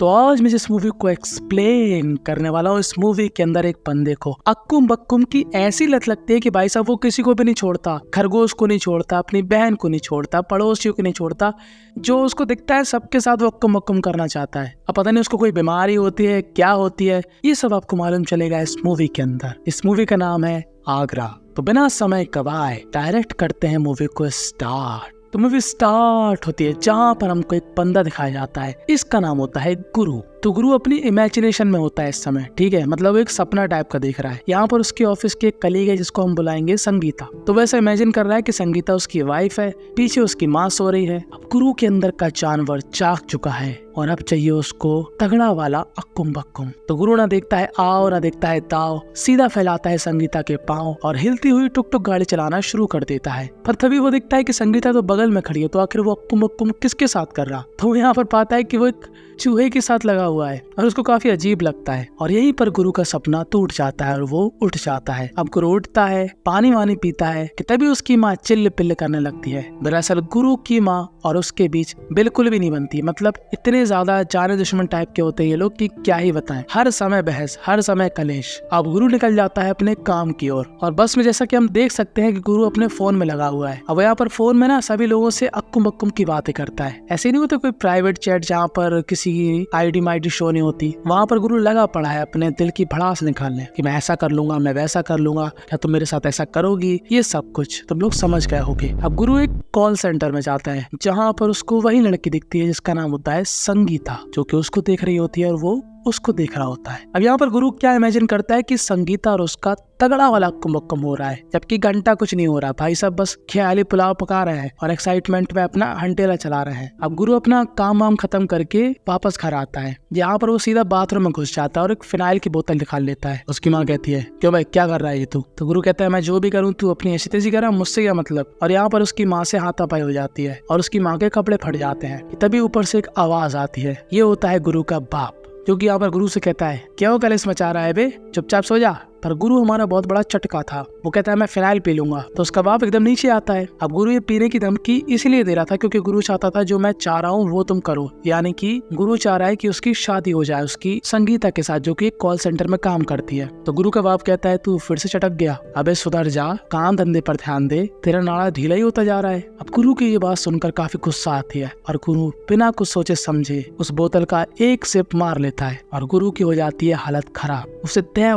तो आज मैं जिस मूवी को एक्सप्लेन करने वाला हूँ, इस मूवी के अंदर एक बंदे को अक्कुम बक्कुम की ऐसी लत लगती है कि भाई साहब वो किसी को भी नहीं छोड़ता। खरगोश को नहीं छोड़ता, अपनी बहन को नहीं छोड़ता, पड़ोसियों को नहीं छोड़ता। जो उसको दिखता है सबके साथ वो अक्कुम बक्कुम करना चाहता है। अब पता नहीं उसको कोई बीमारी होती है, क्या होती है, ये सब आपको मालूम चलेगा इस मूवी के अंदर। इस मूवी का नाम है आगरा। तो बिना समय गवाए डायरेक्ट करते हैं मूवी को स्टार्ट। तो मूवी स्टार्ट होती है जहाँ पर हमको एक बंदा दिखाया जाता है। इसका नाम होता है गुरु। तो गुरु अपनी इमेजिनेशन में होता है इस समय, ठीक है, मतलब एक सपना टाइप का देख रहा है। यहाँ पर उसके ऑफिस के एक कलीग है जिसको हम बुलाएंगे संगीता। तो वैसे इमेजिन कर रहा है कि संगीता उसकी वाइफ है, पीछे उसकी माँ सो रही है। अब गुरु के अंदर का जानवर जाग चुका है और अब चाहिए उसको तगड़ा वाला अक्कुम बक्कुम। तो गुरु ना देखता है आओ ना देखता है ताओ, सीधा फैलाता है संगीता के पाँव और हिलती हुई टुक टुक गाड़ी चलाना शुरू कर देता है। पर तभी वो दिखता है कि संगीता तो बगल में खड़ी है, तो आखिर वो अक्कुम बक्कुम किसके साथ कर रहा। तो यहाँ पर पाता है कि वो एक चूहे के साथ लगा हुआ है और उसको काफी अजीब लगता है। और यहीं पर गुरु का सपना टूट जाता है और वो उठ जाता है। अब गुरु उठता है, पानी वानी पीता है कि तभी उसकी माँ चिल्ल पिल्ल करने लगती है। दरअसल गुरु की माँ और उसके बीच बिल्कुल भी नहीं बनती, मतलब इतने ज्यादा जाने दुश्मन टाइप के होते हैं ये लोग कि क्या ही बताएं। हर समय बहस, हर समय कलेश। अब गुरु निकल जाता है अपने काम की ओर और बस में जैसा कि हम देख सकते हैं कि गुरु अपने फोन में लगा हुआ है। अब यहाँ पर फोन में ना सभी लोगों से अक्कुम बक्कुम की बातें करता है। ऐसे नहीं होता कोई प्राइवेट चैट जहाँ पर किसी की आईडी माईडी शो नहीं होती, वहाँ पर गुरु लगा पड़ा है अपने दिल की भड़ास निकालने कि मैं ऐसा कर लूंगा, मैं वैसा कर लूंगा, क्या तुम मेरे साथ ऐसा करोगी, ये सब कुछ तुम लोग समझ गए होगे। अब गुरु एक कॉल सेंटर में जाता है जहाँ पर उसको वही लड़की दिखती है जिसका नाम होता है संगीता, जो कि उसको देख रही होती है और वो उसको देख रहा होता है। अब यहाँ पर गुरु क्या इमेजिन करता है कि संगीता और उसका तगड़ा वाला अक्कुम बक्कुम हो रहा है, जबकि घंटा कुछ नहीं हो रहा। भाई सब बस ख्याली पुलाव पका रहे हैं और एक्साइटमेंट में अपना हंटेला चला रहे हैं। अब गुरु अपना काम वाम खत्म करके वापस घर आता है। यहाँ पर वो सीधा बाथरूम में घुस जाता है और एक फिनाइल की बोतल निकाल लेता है। उसकी माँ कहती है क्यों भाई क्या कर रहा है ये तू? तो गुरु कहता है मैं जो भी करूँ तू अपनी ऐसी तेजी कर, मुझसे क्या मतलब। और यहाँ पर उसकी माँ से हाथापाई हो जाती है और उसकी माँ के कपड़े फट जाते हैं। तभी ऊपर से एक आवाज आती है, ये होता है गुरु का बाप, जो कि यहाँ पर गुरु से कहता है क्यों कलेश मचा रहा है बे, चुपचाप सो जा। पर गुरु हमारा बहुत बड़ा चटका था, वो कहता है मैं फिनाइल पी लूंगा। तो उसका बाप एकदम नीचे आता है। अब गुरु ये पीने की धमकी इसलिए दे रहा था क्योंकि गुरु चाहता था जो मैं चाह रहा हूँ वो तुम करो, यानी कि गुरु चाह रहा है कि उसकी शादी हो जाए उसकी संगीता के साथ, जो कि कॉल सेंटर में काम करती है। तो गुरु का बाप कहता है तू फिर से चटक गया, अबे सुधर जा, काम धंधे पर ध्यान दे, तेरा नाड़ा ढीला ही होता जा रहा है। अब गुरु की ये बात सुनकर काफी गुस्सा आती है और गुरु बिना कुछ सोचे समझे उस बोतल का एक सिप मार लेता है और गुरु की हो जाती है हालत खराब। उसे तय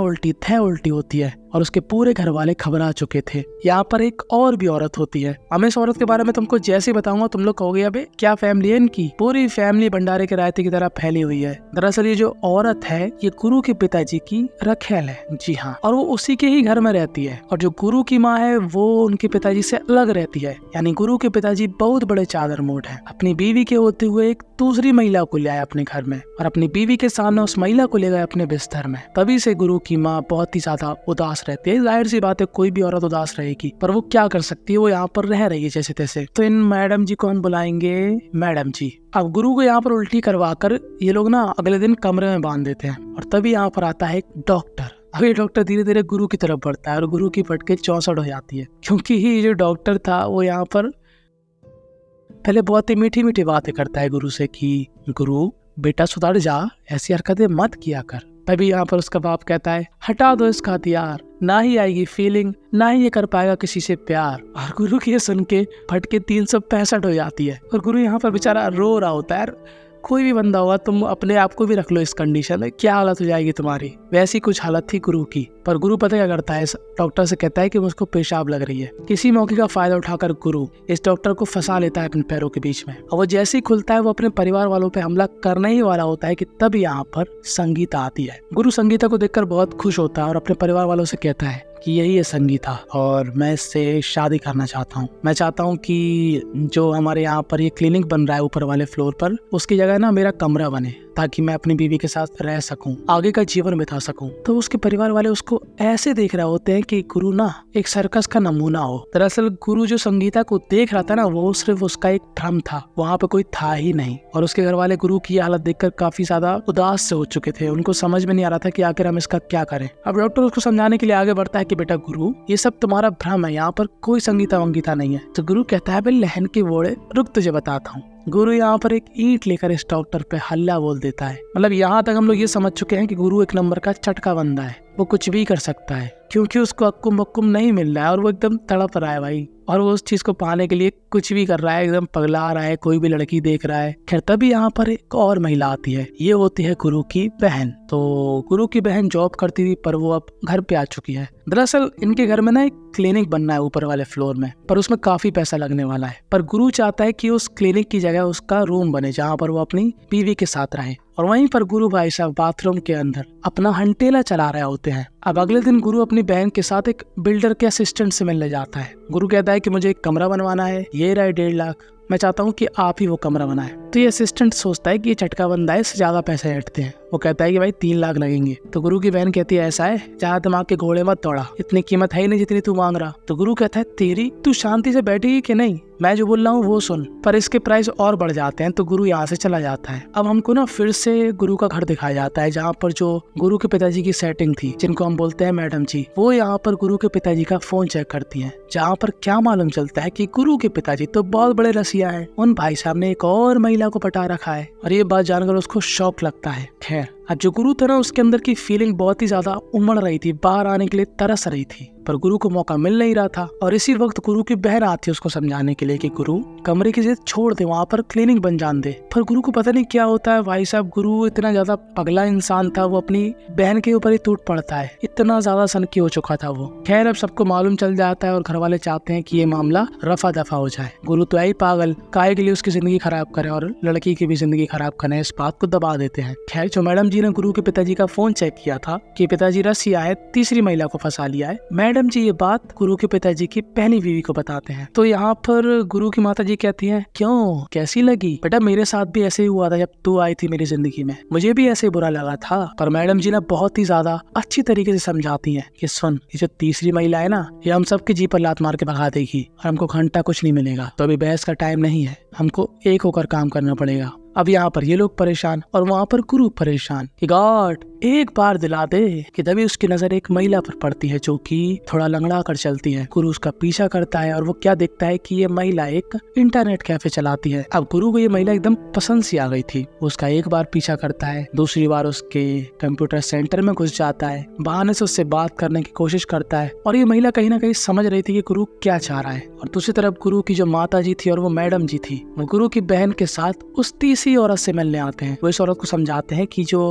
उल्टी होती है और उसके पूरे घर वाले घबरा चुके थे। यहाँ पर एक और भी औरत होती है। अब इस औरत के बारे में तुमको जैसे बताऊंगा तुम लोग कहोगे अबे क्या फैमिली है इनकी, पूरी फैमिली भंडारे के रायते की तरह फैली हुई है। दरअसल ये जो औरत है ये गुरु के पिताजी की रखेल है, जी हाँ, और वो उसी के ही घर में रहती है। और जो गुरु की माँ है वो उनके पिताजी से अलग रहती है, यानी गुरु के पिताजी बहुत बड़े चादर मोड़ है। अपनी बीवी के होते हुए एक दूसरी महिला को ले आए अपने घर में और अपनी बीवी के सामने उस महिला को ले गए अपने बिस्तर में। तभी से गुरु की माँ बहुत ही ज्यादा उदास रहती है। जाहिर सी बात है कोई भी औरत उदास रहेगी, पर वो क्या कर सकती है, वो यहाँ पर रह रही है जैसे तैसे। तो इन मैडम जी को हम बुलाएंगे मैडम जी। अब गुरु को यहाँ पर उल्टी करवाकर ये लोग ना अगले दिन कमरे में बांध देते हैं और तभी यहाँ पर आता है एक डॉक्टर। अब ये डॉक्टर धीरे धीरे गुरु की तरफ बढ़ता है और गुरु की फटके 64 हो जाती है, क्योंकि ये जो डॉक्टर था वो यहाँ पर पहले बहुत ही मीठी मीठी बातें करता है गुरु से कि गुरु बेटा सुधर जा, ऐसी हरकतें मत किया कर। तभी यहाँ पर उसका बाप कहता है हटा दो इसका हथियार, ना ही आएगी फीलिंग, ना ही ये कर पाएगा किसी से प्यार। और गुरु की ये सुन के फटके 365 हो जाती है और गुरु यहाँ पर बेचारा रो रहा होता है। कोई भी बंदा होगा, तुम अपने आप को भी रख लो इस कंडीशन में, क्या हालत हो जाएगी तुम्हारी। वैसी कुछ हालत थी गुरु की। पर गुरु पता क्या करता है, डॉक्टर से कहता है कि मुझको पेशाब लग रही है। किसी मौके का फायदा उठाकर गुरु इस डॉक्टर को फंसा लेता है अपने पैरों के बीच में और वो जैसे ही खुलता है वो अपने परिवार वालों पे हमला करने ही वाला होता है कि तब यहाँ पर संगीता आती है। गुरु संगीता को देखकर बहुत खुश होता है और अपने परिवार वालों से कहता है कि यही है संगीता और मैं इससे शादी करना चाहता हूँ। मैं चाहता हूँ कि जो हमारे यहाँ पर ये क्लिनिक बन रहा है ऊपर वाले फ्लोर पर, उसकी जगह ना मेरा कमरा बने ताकि मैं अपनी बीवी के साथ रह सकूं, आगे का जीवन बिता सकूं। तो उसके परिवार वाले उसको ऐसे देख रहे होते हैं कि गुरु ना एक सर्कस का नमूना हो। दरअसल गुरु जो संगीता को देख रहा था ना वो सिर्फ उसका एक भ्रम था, वहाँ पे कोई था ही नहीं। और उसके घर वाले गुरु की हालत देखकर काफी ज्यादा उदास से हो चुके थे। उनको समझ में नहीं आ रहा था कि आखिर हम इसका क्या करें। अब डॉक्टर उसको समझाने के लिए आगे बढ़ता है कि बेटा गुरु ये सब तुम्हारा भ्रम है, यहाँ पर कोई संगीता वंगीता नहीं है। तो गुरु कहता है भाई लहन के बोड़े रुक, तुझे बताता हूँ। गुरु यहाँ पर एक ईंट लेकर इस डॉक्टर पे हल्ला बोल देता है। मतलब यहाँ तक हम लोग ये समझ चुके हैं कि गुरु एक नंबर का चटका बंदा है, वो कुछ भी कर सकता है क्योंकि उसको अक्कुम बक्कुम नहीं मिल रहा है और वो एकदम तड़प रहा है भाई, और वो उस चीज को पाने के लिए कुछ भी कर रहा है, एकदम पगला रहा है, कोई भी लड़की देख रहा है। खैर तभी यहाँ पर एक और महिला आती है, ये होती है गुरु की बहन। तो गुरु की बहन जॉब करती थी पर वो अब घर पे आ चुकी है। दरअसल इनके घर में ना एक क्लिनिक बनना है ऊपर वाले फ्लोर में, पर उसमें काफी पैसा लगने वाला है। पर गुरु चाहता है कि उस क्लिनिक की जगह उसका रूम बने जहाँ पर वो अपनी बीवी के साथ रहे, और वहीं पर गुरु भाई साहब बाथरूम के अंदर अपना हंटेला चला रहे होते हैं। अब अगले दिन गुरु अपनी बहन के साथ एक बिल्डर के असिस्टेंट से मिलने जाता है। गुरु कहता है कि मुझे एक कमरा बनवाना है, ये रहा 1.5 लाख, मैं चाहता हूँ कि आप ही वो कमरा बनाए। तो ये असिस्टेंट सोचता है कि ये चटका बंदा है, इससे ज्यादा पैसे हटते हैं। वो कहता है कि भाई 3 लाख लगेंगे। तो गुरु की बहन कहती है ऐसा है, ज्यादा दिमाग के घोड़े मत दौड़ा, इतनी कीमत है ही नहीं जितनी तू मांग रहा। तो गुरु कहता है तेरी, तू शांति से बैठेगी कि नहीं, मैं जो बोल रहा हूँ वो सुन। पर इसके प्राइस और बढ़ जाते हैं तो गुरु यहाँ से चला जाता है। अब हमको ना फिर से गुरु का घर दिखाया जाता है जहाँ पर जो गुरु के पिताजी की सेटिंग थी, जिनको हम बोलते हैं मैडम जी, वो यहाँ पर गुरु के पिताजी का फोन चेक करती हैं, जहाँ पर क्या मालूम चलता है कि गुरु के पिताजी तो बहुत बड़े रसिया हैं, उन भाई साहब ने एक और महिला को पटा रखा है, और ये बात जानकर उसको शौक लगता है। खैर अब जो गुरु था ना, उसके अंदर की फीलिंग बहुत ही ज्यादा उमड़ रही थी, बाहर आने के लिए तरस रही थी, पर गुरु को मौका मिल नहीं रहा था। और इसी वक्त गुरु की बहन आती है उसको समझाने के लिए कि गुरु कमरे की जिद छोड़ दे, वहाँ पर क्लिनिक बन जान दे। पर गुरु को पता नहीं क्या होता है भाई साहब, गुरु इतना ज्यादा पगला इंसान था, वो अपनी बहन के ऊपर ही टूट पड़ता है, इतना ज्यादा सनकी हो चुका था वो। खैर अब सबको मालूम चल जाता है और घर वाले चाहते हैं कि ये मामला रफा दफा हो जाए। गुरु तो आई पागल, काहे के लिए उसकी जिंदगी खराब करे और लड़की की भी जिंदगी खराब करे, इस बात को दबा देते हैं। खैर जो मैडम जी ने गुरु के पिताजी का फोन चेक किया था कि पिताजी रसिया है, तीसरी महिला को फंसा लिया है, मैडम जी ये बात गुरु के पिताजी की पहली बीवी को बताते हैं। तो यहाँ पर गुरु की माता जी कहती है क्यों, कैसी लगी बेटा, मेरे साथ भी ऐसे ही हुआ था जब तू आई थी मेरी जिंदगी में, मुझे भी ऐसे बुरा लगा था। पर मैडम जी ना बहुत ही ज्यादा अच्छी तरीके से समझाती है कि सुन, ये जो तीसरी महिला है ना, ये हम सबके जी पर लात मार के भगा देगी और हमको घंटा कुछ नहीं मिलेगा, तो अभी बहस का टाइम नहीं है, हमको एक होकर काम करना पड़ेगा। अब यहाँ पर ये लोग परेशान और वहाँ पर गुरु परेशान कि गॉड एक बार दिला दे। कि तभी उसकी नजर एक महिला पर पड़ती है जो कि थोड़ा लंगड़ा कर चलती है। गुरु उसका पीछा करता है और वो क्या देखता है कि ये महिला एक इंटरनेट कैफे चलाती है। अब गुरु को ये महिला एकदम पसंद सी आ गई थी। उसका एक बार पीछा करता है, दूसरी बार उसके कंप्यूटर सेंटर में घुस जाता है, बहाने से उससे बात करने की कोशिश करता है, और ये महिला कहीं ना कहीं समझ रही थी कि गुरु क्या चाह रहा है। और दूसरी तरफ गुरु की जो माता जी थी और वो मैडम जी थी, वो गुरु की बहन के साथ उस तीसरी औरत से मिलने आते हैं। वो इस औरत को समझाते हैं कि जो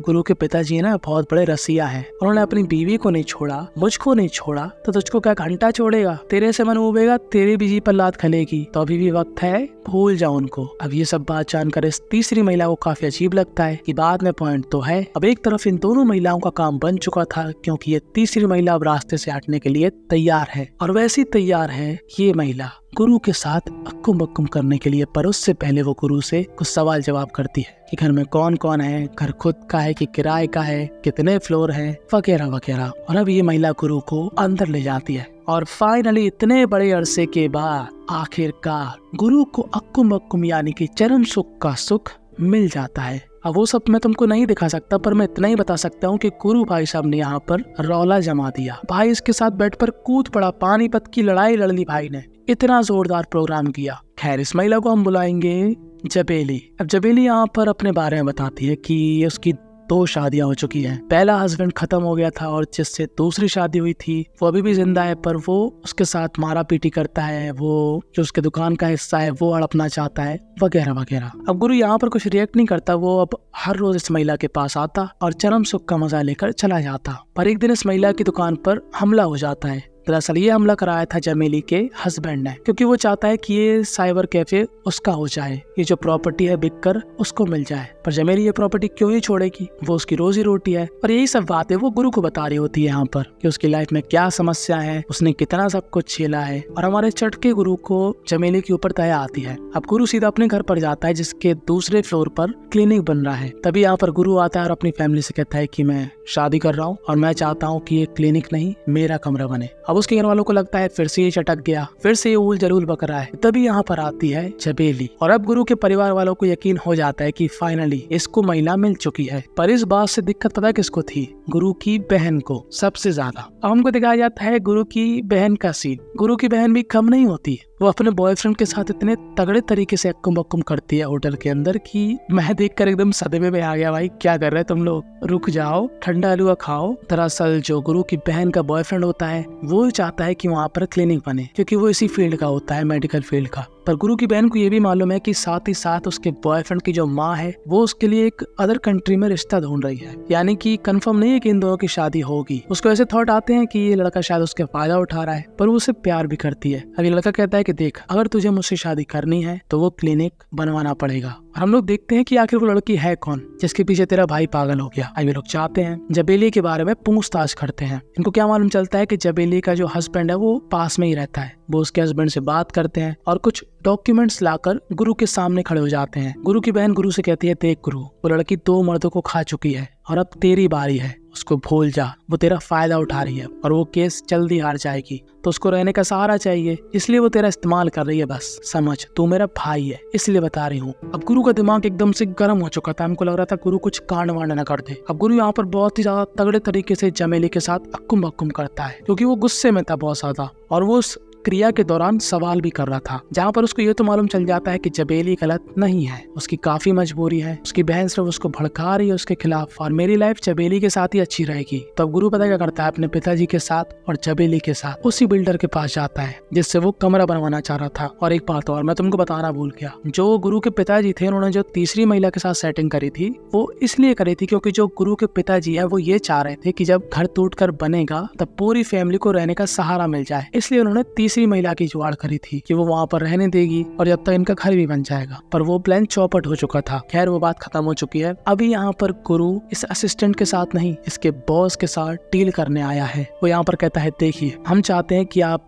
गुरु के पिताजी है ना, बहुत बड़े रसिया है, उन्होंने अपनी बीवी को नहीं छोड़ा, मुझको नहीं छोड़ा, तो तुझको क्या घंटा छोड़ेगा, तेरे से मन उबेगा, तेरी बीजी पर लात खलेगी, तो अभी भी वक्त है, भूल जाओ उनको। अब ये सब बात जानकर इस तीसरी महिला को काफी अजीब लगता है कि बाद में पॉइंट तो है। अब एक तरफ इन दोनों महिलाओं का काम बन चुका था क्योंकि ये तीसरी महिला अब रास्ते से हटने के लिए तैयार है, और वैसी तैयार है ये महिला गुरु के साथ अक्कुम बक्कुम करने के लिए। पर उससे पहले वो गुरु से कुछ सवाल जवाब करती है कि घर में कौन कौन है, घर खुद का है कि किराए का है, कितने फ्लोर है, वगैरह वगैरह। और अब ये महिला गुरु को अंदर ले जाती है और फाइनली इतने बड़े अरसे के बाद आखिरकार गुरु को अक्कुम बक्कुम यानी कि चरम सुख का सुख मिल जाता है। अब वो सब मैं तुमको नहीं दिखा सकता, पर मैं इतना ही बता सकता हूँ कि गुरु भाई साहब ने यहाँ पर रौला जमा दिया। भाई इसके साथ बेड पर कूद पड़ा, पानीपत की लड़ाई लड़ ली भाई ने, इतना जोरदार प्रोग्राम किया। खैर इस महिला को हम बुलाएंगे जबेली। अब जबेली यहाँ पर अपने बारे में बताती है कि उसकी 2 शादियां हो चुकी हैं। पहला हस्बैंड खत्म हो गया था और जिससे दूसरी शादी हुई थी वो अभी भी जिंदा है, पर वो उसके साथ मारा पीटी करता है, वो जो उसके दुकान का हिस्सा है वो हड़पना चाहता है, वगैरह वगैरह। अब गुरु यहाँ पर कुछ रिएक्ट नहीं करता, वो अब हर रोज इस महिला के पास आता और चरम सुख का मजा लेकर चला जाता। पर एक दिन इस महिला की दुकान पर हमला हो जाता है। दरअसल ये हमला कराया था जमेली के हस्बैंड ने, क्योंकि वो चाहता है कि ये साइबर कैफे उसका हो जाए, ये जो प्रॉपर्टी है बिककर उसको मिल जाए। पर जमेली ये प्रॉपर्टी क्यों ही छोड़ेगी, वो उसकी रोजी रोटी है। और यही सब बातें वो गुरु को बता रही होती है यहाँ पर कि उसकी लाइफ में क्या समस्या है, उसने कितना सब कुछ झेला है। और हमारे चटके गुरु को जमेली के ऊपर दया आती है। अब गुरु सीधा अपने घर पर जाता है जिसके दूसरे फ्लोर पर क्लिनिक बन रहा है। तभी यहाँ पर गुरु आता है और अपनी फैमिली से कहता है कि मैं शादी कर रहा हूँ और मैं चाहता हूँ कि ये क्लिनिक नहीं मेरा कमरा बने। अब उसके घर वालों को लगता है फिर से ये चटक गया, फिर से ये ऊल जरूल बक रहा है। तभी यहाँ पर आती है जबेली और अब गुरु के परिवार वालों को यकीन हो जाता है कि फाइनली इसको महिला मिल चुकी है। पर इस बात से दिक्कत पता किसको थी, गुरु की बहन को सबसे ज्यादा। अब हमको दिखाया जाता है गुरु की बहन का सीन। गुरु की बहन भी कम नहीं होती, वो अपने बॉयफ्रेंड के साथ इतने तगड़े तरीके से अक्कुम बक्कुम करती है होटल के अंदर कि मैं देखकर एकदम सदमे में आ गया, भाई क्या कर रहे तुम लोग, रुक जाओ, ठंडा हलवा खाओ। दरअसल जो गुरु की बहन का बॉयफ्रेंड होता है वो चाहता है कि वहाँ पर क्लिनिक बने, क्योंकि वो इसी फील्ड का होता है, मेडिकल फील्ड का। पर गुरु की बहन को ये भी मालूम है कि साथ ही साथ उसके बॉयफ्रेंड की जो माँ है वो उसके लिए एक अदर कंट्री में रिश्ता ढूंढ रही है, यानी कि कंफर्म नहीं है कि इन दोनों की शादी होगी। उसको ऐसे थॉट आते हैं कि ये लड़का शायद उसके फायदा उठा रहा है, पर वो उसे प्यार भी करती है। अभी लड़का कहता है कि देख, अगर तुझे मुझसे शादी करनी है तो वो क्लिनिक बनवाना पड़ेगा। और हम लोग देखते हैं कि आखिर वो लड़की है कौन जिसके पीछे तेरा भाई पागल हो गया। अभी लोग चाहते हैं जबेली के बारे में पूछताछ करते हैं। इनको क्या मालूम चलता है कि जबेली का जो हस्बैंड है वो पास में ही रहता है। वो उसके हस्बैंड से बात करते हैं और कुछ डॉक्यूमेंट्स लाकर गुरु के सामने खड़े हो जाते हैं। गुरु की बहन गुरु से कहती है, देख गुरु, वो लड़की 2 मर्दों को खा चुकी है और अब तेरी बारी है, उसको भूल जा, वो तेरा फायदा उठा रही है और वो केस जल्दी हार जाएगी, तो उसको रहने का सहारा चाहिए, इसलिए वो तेरा इस्तेमाल कर रही है। बस समझ, तू मेरा भाई है इसलिए बता रही हूँ। अब गुरु का दिमाग एकदम से गर्म हो चुका था। हमको लग रहा था गुरु कुछ कांड वांड न कर दे। अब गुरु यहाँ पर बहुत ही ज्यादा तगड़े तरीके से जमेली के साथ अक्कुम बक्कुम करता है, क्योंकि वो गुस्से में था बहुत ज्यादा, और वो उस क्रिया के दौरान सवाल भी कर रहा था, जहाँ पर उसको ये तो मालूम चल जाता है कि जबेली गलत नहीं है, उसकी काफी मजबूरी है, उसकी बहन सिर्फ उसको भड़का रही है उसके खिलाफ, और मेरी लाइफ जबेली के साथ ही अच्छी रहेगी। तो अब गुरु पता क्या करता है, अपने पिताजी के साथ और जबेली के साथ उसी बिल्डर के पास जाता है जिससे वो कमरा बनवाना चाह रहा था। और एक बात और मैं तुमको बताना भूल गया, जो गुरु के पिताजी थे उन्होंने जो तीसरी महिला के साथ सेटिंग करी थी वो इसलिए करी थी क्योंकि जो गुरु के पिताजी है वो ये चाह रहे थे कि जब घर टूटकर बनेगा तब पूरी फैमिली को रहने का सहारा मिल जाए, इसलिए उन्होंने तीसरी महिला की जुगाड़ करी थी कि वो वहाँ पर रहने देगी और जब तक इनका घर भी बन जाएगा। पर वो प्लान चौपट हो चुका था। खैर वो बात खत्म हो चुकी है। अभी यहाँ पर गुरु इस असिस्टेंट के साथ नहीं, इसके बॉस के साथ डील करने आया है। वो यहाँ पर कहता है, देखिए हम चाहते हैं कि आप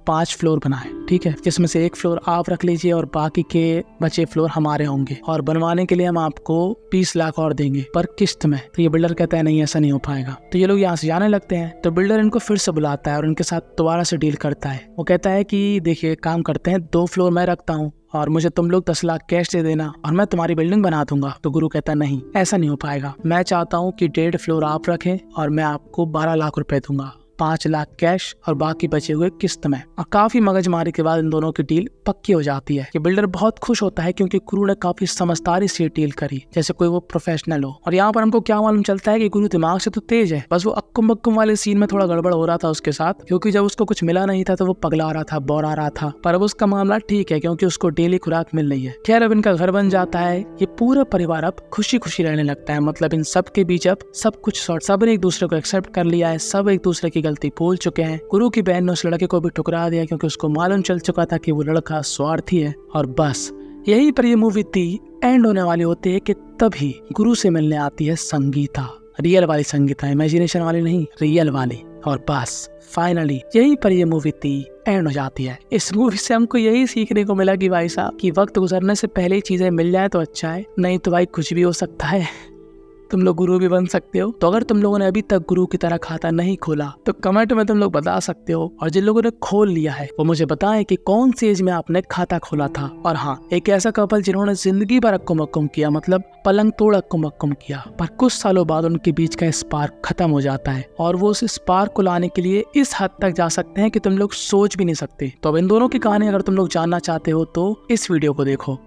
5 फ्लोर बनाएं, ठीक है, जिसमें से 1 फ्लोर आप रख लीजिए और बाकी के बचे फ्लोर हमारे होंगे, और बनवाने के लिए हम आपको 20 लाख और देंगे पर किस्त में। तो ये बिल्डर कहता है, नहीं ऐसा नहीं हो पाएगा। तो ये लोग यहाँ से जाने लगते हैं। तो बिल्डर इनको फिर से बुलाता है और इनके साथ दोबारा से डील करता है। वो कहता है कि देखिए काम करते हैं, 2 फ्लोर मैं रखता हूँ और मुझे तुम लोग 10 लाख कैश दे देना और मैं तुम्हारी बिल्डिंग बना दूंगा। तो गुरु कहता है, नहीं ऐसा नहीं हो पाएगा, मैं चाहता हूँ कि 1.5 फ्लोर आप रखें और मैं आपको 12 लाख रुपए दूंगा, 5 लाख कैश और बाकी बचे हुए किस्त में। और काफी मगजमारी के बाद इन दोनों की डील पक्की हो जाती है। ये बिल्डर बहुत खुश होता है क्योंकि गुरु ने काफी समझदारी से डील करी, जैसे कोई वो प्रोफेशनल हो। और यहाँ पर हमको क्या मालूम चलता है कि गुरु दिमाग से तो तेज है, बस वो अक्कुम बक्कुम वाले सीन में थोड़ा गड़बड़ हो रहा था उसके साथ, क्योंकि जब उसको कुछ मिला नहीं था तो वो पगला रहा था, बौरा रहा था। पर अब उसका मामला ठीक है क्योंकि उसको डेली खुराक मिल रही है। खैर अब इनका घर बन जाता है। ये पूरा परिवार अब खुशी खुशी रहने लगता है। मतलब इन सब के बीच अब सब कुछ सब ने एक दूसरे को एक्सेप्ट कर लिया है, सब एक दूसरे की गलती भूल चुके हैं। गुरु की बहन ने उस लड़के को भी ठुकरा दिया क्योंकि उसको मालूम चल चुका था कि वो लड़का स्वार्थी है। और बस यही पर ये मूवी थी एंड होने वाली होती है कि तभी गुरु से मिलने आती है संगीता, रियल वाली संगीता, इमेजिनेशन वाली नहीं, रियल वाली। और बस फाइनली यही पर ये मूवी थी एंड हो जाती है। इस मूवी से हमको यही सीखने को मिला कि भाई साहब कि वक्त गुजरने से पहले ही चीजें मिल जाए तो अच्छा है, नहीं तो भाई कुछ भी हो सकता है। तुम लोग गुरु भी बन सकते हो। तो अगर तुम लोगों ने अभी तक गुरु की तरह खाता नहीं खोला तो कमेंट में तुम लोग बता सकते हो, और जिन लोगों ने खोल लिया है वो मुझे बताएं कि कौन सी एज में आपने खाता खोला था। और हाँ, एक ऐसा कपल जिन्होंने जिंदगी भर अक्कुम बक्कुम किया, मतलब पलंग तोड़ अक्कुम बक्कुम किया, पर कुछ सालों बाद उनके बीच का स्पार्क खत्म हो जाता है और वो उस स्पार्क को लाने के लिए इस हद तक जा सकते हैं कि तुम लोग सोच भी नहीं सकते। तो अब इन दोनों की कहानी अगर तुम लोग जानना चाहते हो तो इस वीडियो को देखो।